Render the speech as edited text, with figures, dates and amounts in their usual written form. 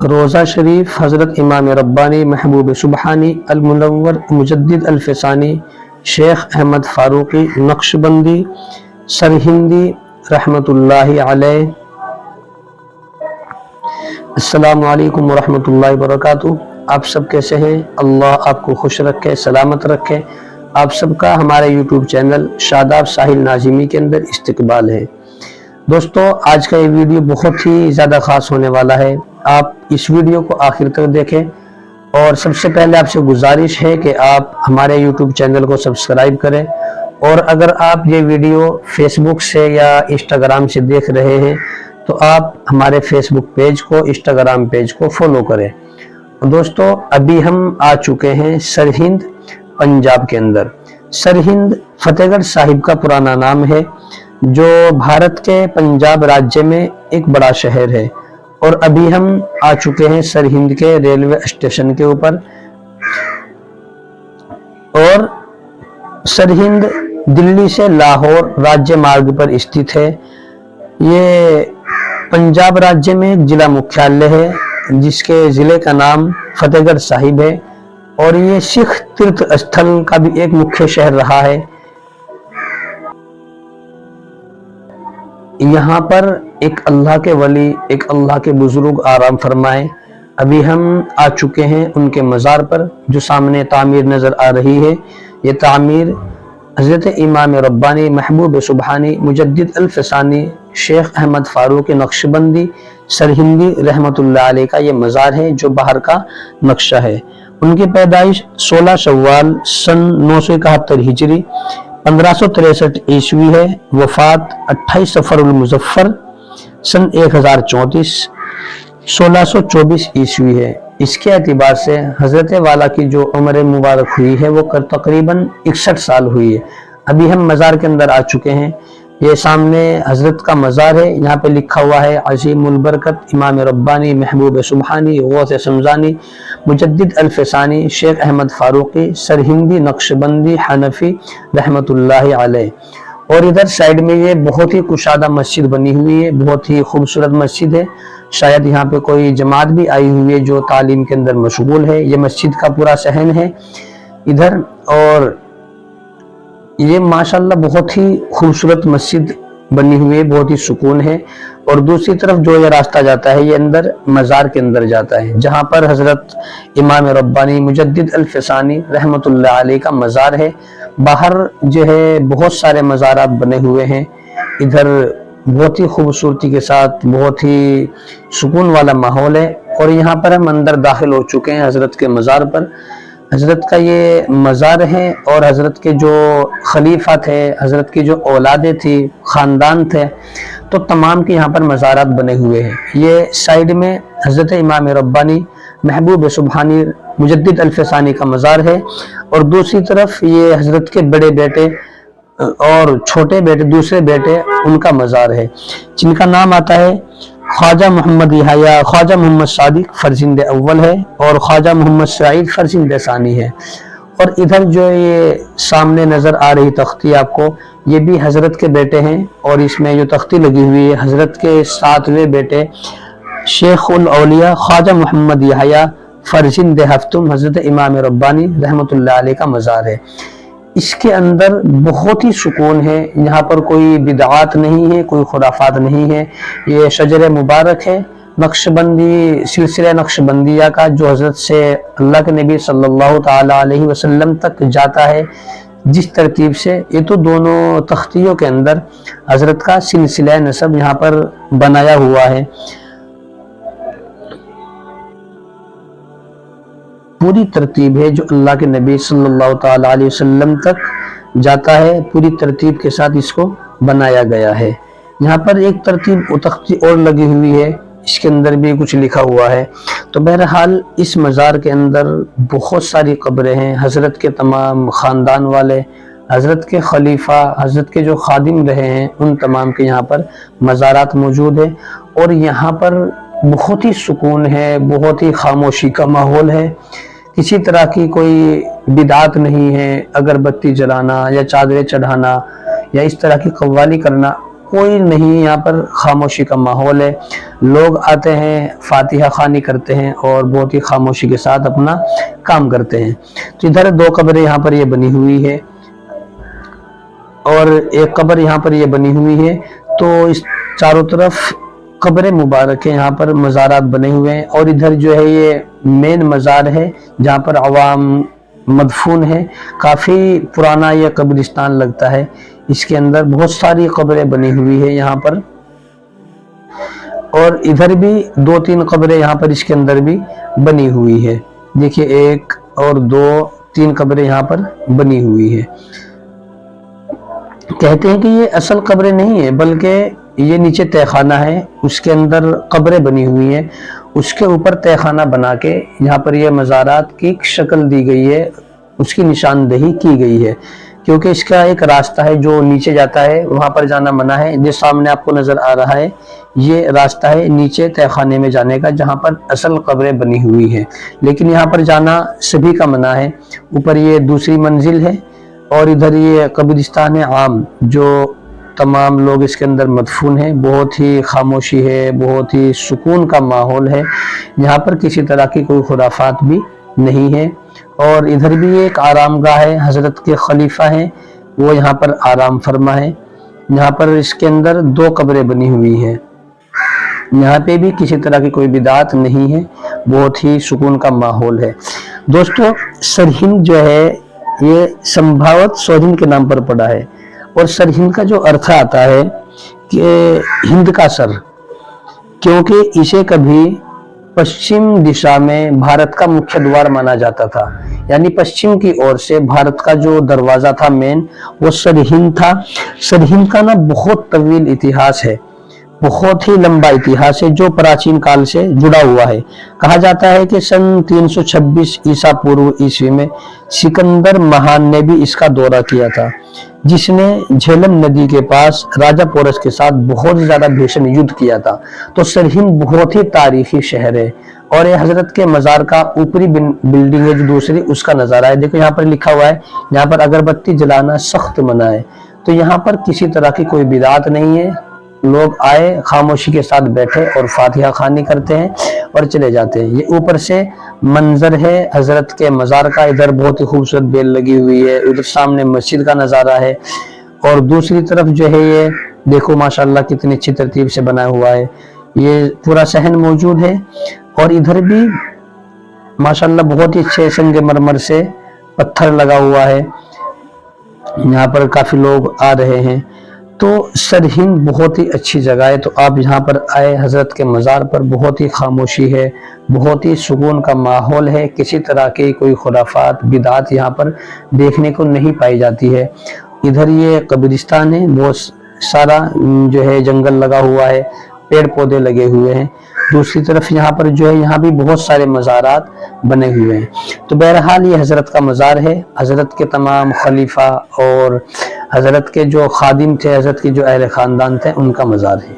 روزہ شریف حضرت امام ربانی محبوب سبحانی المنور مجدد الفسانی شیخ احمد فاروقی نقشبندی سرہندی رحمۃ اللہ علیہ۔ السلام علیکم ورحمۃ اللہ وبرکاتہ۔ آپ سب کیسے ہیں؟ اللہ آپ کو خوش رکھے، سلامت رکھے۔ آپ سب کا ہمارے یوٹیوب چینل شاداب ساحل ناظمی کے اندر استقبال ہے۔ دوستو، آج کا یہ ویڈیو بہت ہی زیادہ خاص ہونے والا ہے۔ آپ اس ویڈیو کو آخر تک دیکھیں، اور سب سے پہلے آپ سے گزارش ہے کہ آپ ہمارے یوٹیوب چینل کو سبسکرائب کریں، اور اگر آپ یہ ویڈیو فیس بک سے یا انسٹاگرام سے دیکھ رہے ہیں تو آپ ہمارے فیس بک پیج کو، انسٹاگرام پیج کو فالو کریں۔ دوستو، ابھی ہم آ چکے ہیں سرہند پنجاب کے اندر۔ سرہند فتح گڑھ صاحب کا پرانا نام ہے، جو بھارت کے پنجاب راجیہ میں ایک بڑا شہر ہے، اور ابھی ہم آ چکے ہیں سرہند کے ریلوے اسٹیشن کے اوپر۔ اور سرہند دلی سے لاہور راجیہ مارگ پر استھت ہے۔ یہ پنجاب راجیہ میں ایک ضلع مکھیالیہ ہے، جس کے ضلع کا نام فتح گڑھ صاحب ہے، اور یہ سکھ تیرتھ استھل کا بھی ایک مکھیہ شہر رہا ہے۔ یہاں پر ایک اللہ کے ولی، ایک اللہ کے بزرگ آرام فرمائے۔ ابھی ہم آ چکے ہیں ان کے مزار پر، جو سامنے تعمیر نظر آ رہی ہے۔ یہ تعمیر حضرت امام ربانی محبوب سبحانی مجدد الفسانی شیخ احمد فاروق نقشبندی سرہندی رحمۃ اللہ علیہ کا یہ مزار ہے، جو باہر کا نقشہ ہے۔ ان کی پیدائش 16 شوال سن 971 ہجری 1563 عیسوی ہے۔ وفات 28 صفر المظفر سن 1034 1624 عیسوی ہے۔ اس کے اعتبار سے حضرت والا کی جو عمر مبارک ہوئی ہے وہ تقریباً 61 سال ہوئی ہے۔ ابھی ہم مزار کے اندر آ چکے ہیں۔ یہ سامنے حضرت کا مزار ہے، یہاں پہ لکھا ہوا ہے عظیم البرکت امام ربانی محبوب سبحانی غوث سمزانی مجدد الفسانی شیخ احمد فاروقی سرہندی نقشبندی حنفی رحمۃ اللہ علیہ۔ اور ادھر سائیڈ میں یہ بہت ہی کشادہ مسجد بنی ہوئی ہے، بہت ہی خوبصورت مسجد ہے۔ شاید یہاں پہ کوئی جماعت بھی آئی ہوئی ہے جو تعلیم کے اندر مشغول ہے۔ یہ مسجد کا پورا صحن ہے ادھر، اور یہ ماشاءاللہ بہت ہی خوبصورت مسجد بنی ہوئی ہے، بہت ہی سکون ہے۔ اور دوسری طرف جو یہ راستہ جاتا ہے یہ اندر مزار کے اندر جاتا ہے، جہاں پر حضرت امام ربانی مجدد الفسانی رحمۃ اللہ علیہ کا مزار ہے۔ باہر جو ہے بہت سارے مزارات بنے ہوئے ہیں، ادھر بہت ہی خوبصورتی کے ساتھ بہت ہی سکون والا ماحول ہے۔ اور یہاں پر ہم اندر داخل ہو چکے ہیں حضرت کے مزار پر۔ حضرت کا یہ مزار ہے، اور حضرت کے جو خلیفہ تھے، حضرت کی جو اولادیں تھی، خاندان تھے، تو تمام کے یہاں پر مزارات بنے ہوئے ہیں۔ یہ سائیڈ میں حضرت امام ربانی محبوب سبحانی مجدد الفسانی کا مزار ہے، اور دوسری طرف یہ حضرت کے بڑے بیٹے اور چھوٹے بیٹے، دوسرے بیٹے، ان کا مزار ہے، جن کا نام آتا ہے خواجہ محمد یحییٰ، خواجہ محمد صادق فرزند اول ہے، اور خواجہ محمد سعید فرزند ثانی ہے۔ اور ادھر جو یہ سامنے نظر آ رہی تختی آپ کو، یہ بھی حضرت کے بیٹے ہیں، اور اس میں جو تختی لگی ہوئی ہے حضرت کے 7ویں بیٹے شیخ الاولیاء خواجہ محمد یحییٰ فرزند ہفتم حضرت امام ربانی رحمۃ اللہ علیہ کا مزار ہے۔ اس کے اندر بہت ہی سکون ہے، یہاں پر کوئی بدعات نہیں ہے، کوئی خرافات نہیں ہے۔ یہ شجر مبارک ہے نقشبندی سلسلہ نقشبندیہ کا، جو حضرت سے اللہ کے نبی صلی اللہ تعالی علیہ وسلم تک جاتا ہے جس ترتیب سے۔ یہ تو دونوں تختیوں کے اندر حضرت کا سلسلہ نسب یہاں پر بنایا ہوا ہے۔ پوری ترتیب ہے جو اللہ کے نبی صلی اللہ تعالی علیہ وسلم تک جاتا ہے، پوری ترتیب کے ساتھ اس کو بنایا گیا ہے۔ یہاں پر ایک ترتیب تختی اور لگی ہوئی ہے، اس کے اندر بھی کچھ لکھا ہوا ہے۔ تو بہرحال اس مزار کے اندر بہت ساری قبریں ہیں، حضرت کے تمام خاندان والے، حضرت کے خلیفہ، حضرت کے جو خادم رہے ہیں، ان تمام کے یہاں پر مزارات موجود ہیں۔ اور یہاں پر بہت ہی سکون ہے، بہت ہی خاموشی کا ماحول ہے، کسی طرح کی کوئی بدعات نہیں ہے۔ اگربتی جلانا یا چادریں چڑھانا یا اس طرح کی قوالی کرنا کوئی نہیں، یہاں پر خاموشی کا ماحول ہے۔ لوگ آتے ہیں، فاتحہ خوانی کرتے ہیں اور بہت ہی خاموشی کے ساتھ اپنا کام کرتے ہیں۔ تو ادھر 2 قبریں یہاں پر یہ بنی ہوئی ہے اور ایک قبر یہاں پر یہ بنی ہوئی ہے۔ تو اس چاروں طرف قبر مبارک ہے، یہاں پر مزارات بنے ہوئے ہیں، اور ادھر جو ہے یہ مین مزار ہے جہاں پر عوام مدفون ہے۔ کافی پرانا یہ قبرستان لگتا ہے، اس کے اندر بہت ساری قبریں بنی ہوئی ہے یہاں پر، اور ادھر بھی 2-3 قبریں یہاں پر اس کے اندر بھی بنی ہوئی ہے۔ دیکھیے 1 اور 2 3 قبریں یہاں پر بنی ہوئی ہے۔ کہتے ہیں کہ یہ اصل قبریں نہیں ہے، بلکہ یہ نیچے تہہ خانہ ہے، اس کے اندر قبریں بنی ہوئی ہیں، اس کے اوپر تہہ خانہ بنا کے یہاں پر یہ مزارات کی شکل دی گئی ہے، اس کی نشاندہی کی گئی ہے، کیونکہ اس کا ایک راستہ ہے جو نیچے جاتا ہے، وہاں پر جانا منع ہے۔ جس سامنے آپ کو نظر آ رہا ہے یہ راستہ ہے نیچے تہہ خانے میں جانے کا، جہاں پر اصل قبریں بنی ہوئی ہیں، لیکن یہاں پر جانا سبھی کا منع ہے۔ اوپر یہ دوسری منزل ہے اور ادھر یہ قبرستان عام جو تمام لوگ اس کے اندر مدفون ہیں۔ بہت ہی خاموشی ہے، بہت ہی سکون کا ماحول ہے، یہاں پر کسی طرح کی کوئی خرافات بھی نہیں ہے۔ اور ادھر بھی ایک آرام گاہ ہے، حضرت کے خلیفہ ہیں وہ یہاں پر آرام فرما ہے۔ یہاں پر اس کے اندر 2 قبریں بنی ہوئی ہیں، یہاں پہ بھی کسی طرح کی کوئی بدعت نہیں ہے، بہت ہی سکون کا ماحول ہے۔ دوستو سرہند جو ہے یہ سمبھاوت سرہند کے نام پر پڑا ہے، اور سرہند کا جو ارتھ آتا ہے کہ ہند کا سر، کیونکہ اسے کبھی پشچم دشا میں بھارت کا مکھیہ دوار مانا جاتا تھا، یعنی پشچم کی اور سے بھارت کا جو دروازہ تھا مین وہ سرہند تھا۔ سرہند کا نا بہت طویل اتہاس ہے، بہت ہی لمبا اتہاس ہے جو پراچین کال سے جڑا ہوا ہے۔ کہا جاتا ہے کہ سن 326 عیسیٰ پورو عیسوی میں سکندر مہان نے بھی اس کا دورہ کیا تھا، جس نے جھیلم ندی کے پاس راجہ پورس کے ساتھ بہت زیادہ بھیشن یدھ کیا تھا۔ تو سرہند بہت ہی تاریخی شہر ہے، اور یہ حضرت کے مزار کا اوپری بلڈنگ ہے جو دوسری، اس کا نظارہ ہے۔ دیکھو یہاں پر لکھا ہوا ہے یہاں پر اگربتی جلانا سخت منع ہے، تو یہاں پر کسی طرح کی کوئی بدعت نہیں ہے۔ لوگ آئے خاموشی کے ساتھ بیٹھے اور فاتحہ خوانی کرتے ہیں اور چلے جاتے ہیں۔ یہ اوپر سے منظر ہے حضرت کے مزار کا، ادھر بہت ہی خوبصورت بیل لگی ہوئی ہے، ادھر سامنے مسجد کا نظارہ ہے، اور دوسری طرف جو ہے یہ دیکھو ماشاءاللہ کتنی اچھی ترتیب سے بنا ہوا ہے، یہ پورا صحن موجود ہے، اور ادھر بھی ماشاءاللہ بہت ہی اچھے سنگ مرمر سے پتھر لگا ہوا ہے، یہاں پر کافی لوگ آ رہے ہیں۔ تو سرہند بہت ہی اچھی جگہ ہے، تو آپ یہاں پر آئے حضرت کے مزار پر، بہت ہی خاموشی ہے، بہت ہی سکون کا ماحول ہے، کسی طرح کی کوئی خرافات بدعات یہاں پر دیکھنے کو نہیں پائی جاتی ہے۔ ادھر یہ قبرستان ہے، بہت سارا جو ہے جنگل لگا ہوا ہے، پیڑ پودے لگے ہوئے ہیں۔ دوسری طرف یہاں پر جو ہے یہاں بھی بہت سارے مزارات بنے ہوئے ہیں۔ تو بہرحال یہ حضرت کا مزار ہے، حضرت کے تمام خلیفہ اور حضرت کے جو خادم تھے، حضرت کے جو اہل خاندان تھے، ان کا مزار ہے۔